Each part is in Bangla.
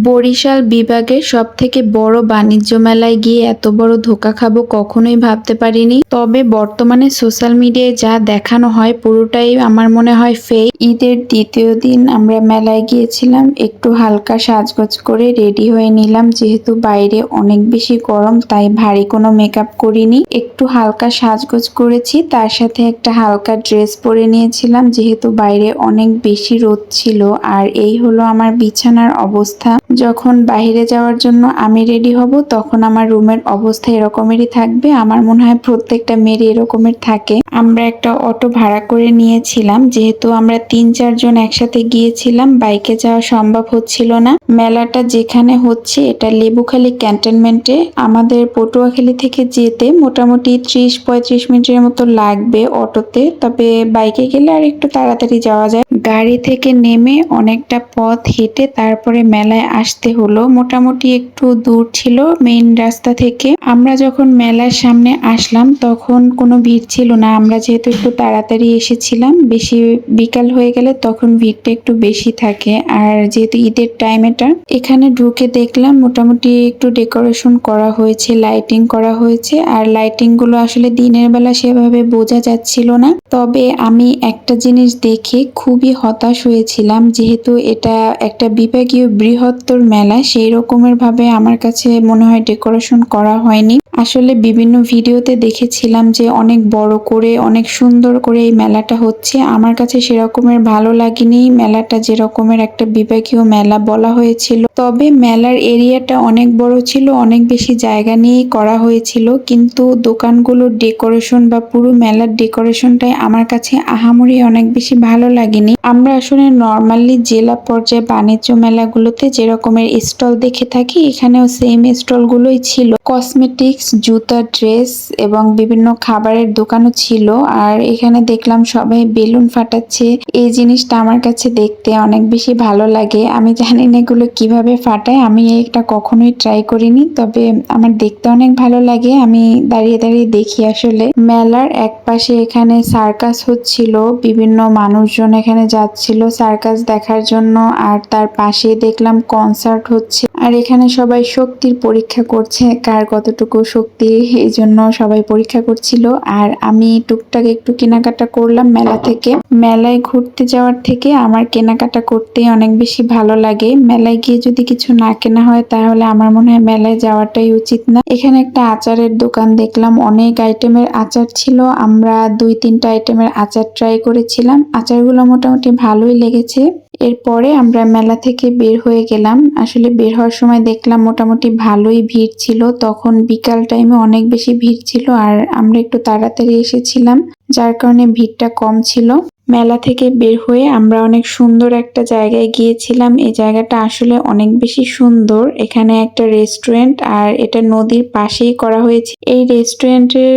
বরিশাল বিভাগের সবথেকে বড় বাণিজ্য মেলায় গিয়ে এত বড় ধোঁকা খাবো কখনোই ভাবতে পারিনি। তবে বর্তমানে সোশ্যাল মিডিয়ায় যা দেখানো হয় পুরোটাই আমার মনে হয় ফেক। ঈদের দ্বিতীয় দিন আমরা মেলায় গিয়েছিলাম, একটু হালকা সাজগোজ করে রেডি হয়ে নিলাম। যেহেতু বাইরে অনেক বেশি গরম তাই ভারী কোনো মেকআপ করিনি, একটু হালকা সাজগোজ করেছি, তার সাথে একটা হালকা ড্রেস পরে নিয়েছিলাম যেহেতু বাইরে অনেক বেশি রোদ ছিল। আর এই হলো আমার বিছানার অবস্থা। যখন বাইরে যাওয়ার জন্য আমি রেডি হব তখন আমার রুমের অবস্থা এরকমেরই থাকবে। আমার মনে হয় প্রত্যেকটা মেয়ের এরকমের থাকে। আমরা একটা অটো ভাড়া করে নিয়েছিলাম, যেহেতু আমরা ৩-৪ জন একসাথে গিয়েছিলাম, বাইকে যাওয়া সম্ভব হচ্ছিল না। মেলাটা যেখানে হচ্ছে এটা লেবুখালী ক্যান্টনমেন্টে। আমাদের পটুয়াখালী থেকে যেতে মোটামুটি ৩০-৩৫ মিনিটের মতো লাগবে অটোতে, তবে বাইকে গেলে আর একটু তাড়াতাড়ি যাওয়া যায়। গাড়ি থেকে নেমে অনেকটা পথ হেঁটে তারপরে মেলায় আসতে হলো। মোটামুটি একটু দূর ছিল মেইন রাস্তা থেকে। আমরা যখন মেলার সামনে আসলাম তখন কোনো ভিড় ছিল না, আমরা যেহেতু একটু তাড়াতাড়ি এসেছিলাম। বেশি বিকাল হয়ে গেলে তখন ভিড়টা একটু বেশি থাকে, আর যেহেতু ঈদের টাইম এটা। এখানে ঢুকে দেখলাম মোটামুটি একটু ডেকোরেশন করা হয়েছে, লাইটিং করা হয়েছে, আর লাইটিং গুলো আসলে দিনের বেলা সেভাবে বোঝা যাচ্ছিল না। তবে আমি একটা জিনিস দেখে খুবই হতাশ হয়েছিলাম, যেহেতু এটা একটা বিভাগীয় বৃহত্তর মেলা, সেই রকমের ভাবে আমার কাছে মনে হয় ডেকোরেশন করা হয়নি। আসলে বিভিন্ন ভিডিওতে দেখেছিলাম যে অনেক বড় করে অনেক সুন্দর করে এই মেলাটা হচ্ছে, আমার কাছে সেরকমের ভালো লাগেনি। মেলাটা যেরকমের একটা বিভাগীয় মেলা বলা হয়েছিল, তবে মেলার এরিয়াটা অনেক বড় ছিল, অনেক বেশি জায়গা নিয়েই করা হয়েছিল, কিন্তু দোকানগুলোর ডেকোরেশন বা পুরো মেলার ডেকোরেশনটাই আমার কাছে আহামরি অনেক বেশি ভালো লাগেনি। আমরা আসলে নর্মালি জেলা পর্যায়ে বাণিজ্য মেলাগুলোতে যেরকমের স্টল দেখে থাকি এখানেও সেম স্টলগুলোই ছিল। কসমেটিক্স, জুতা, ড্রেস এবং বিভিন্ন খাবারের দোকানও ছিল। আর এখানে দেখলাম সবাই বেলুন ফাটাচ্ছে। এই জিনিসটা আমার কাছে দেখতে অনেক বেশি ভালো লাগে। আমি জানি না এগুলো কিভাবে ফাটায়, আমি এটা কখনোই ট্রাই করিনি, তবে আমার দেখতে অনেক ভালো লাগে। আমি দাঁড়িয়ে দাঁড়িয়ে দেখি। আসলে মেলার এক পাশে এখানে সার্কাস হচ্ছিল, বিভিন্ন মানুষজন এখানে যাচ্ছিল সার্কাস দেখার জন্য, আর তার পাশে দেখলাম কনসার্ট হচ্ছে। আর এখানে সবাই শক্তির পরীক্ষা করছে, কার কতটুকু শক্তি, এই জন্য সবাই পরীক্ষা করছিল। আর আমি টুকটাক একটু কেনাকাটা করলাম মেলা থেকে। মেলায় ঘুরতে যাওয়ার থেকে আমার কেনাকাটা করতে অনেক বেশি ভালো লাগে। মেলায় গিয়ে যদি কিছু না কেনা হয় তাহলে আমার মনে হয় মেলায় যাওয়াটাই উচিত না। এখানে একটা আচারের দোকান দেখলাম, অনেক আইটেমের আচার ছিল। আমরা 2-3টা আইটেমের আচার ট্রাই করেছিলাম, আচারগুলো মোটামুটি ভালোই লেগেছে। এরপরে আমরা মেলা থেকে বের হয়ে গেলাম। আসলে বের হওয়ার সময় দেখলাম মোটামুটি ভালোই ভিড় ছিল, তখন বিকাল টাইমে অনেক বেশি ভিড় ছিল, আর আমরা একটু তাড়াতাড়ি এসেছিলাম যার কারণে ভিড়টা কম ছিল। মেলা থেকে বের হয়ে আমরা অনেক সুন্দর একটা জায়গায় গিয়েছিলাম। এই জায়গাটা আসলে অনেক বেশি সুন্দর। এখানে একটা রেস্টুরেন্ট, আর এটা নদীর পাশেই করা হয়েছে। এই রেস্টুরেন্টের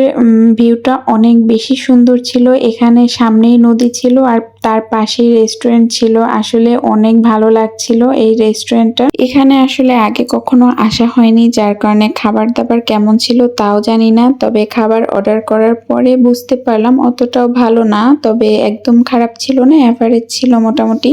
ভিউটা অনেক বেশি সুন্দর ছিল। এখানে সামনেই নদী ছিল আর তার পাশেই রেস্টুরেন্ট ছিল। আসলে অনেক ভালো লাগছিল এই রেস্টুরেন্টটা। এখানে আসলে আগে কখনো আসা হয়নি, যার কারণে খাবার দাবার কেমন ছিল তাও জানি না। তবে খাবার অর্ডার করার পরে বুঝতে পারলাম অতটাও ভালো না, তবে একদম খারাপ ছিল না, এভারেজ ছিল মোটামুটি।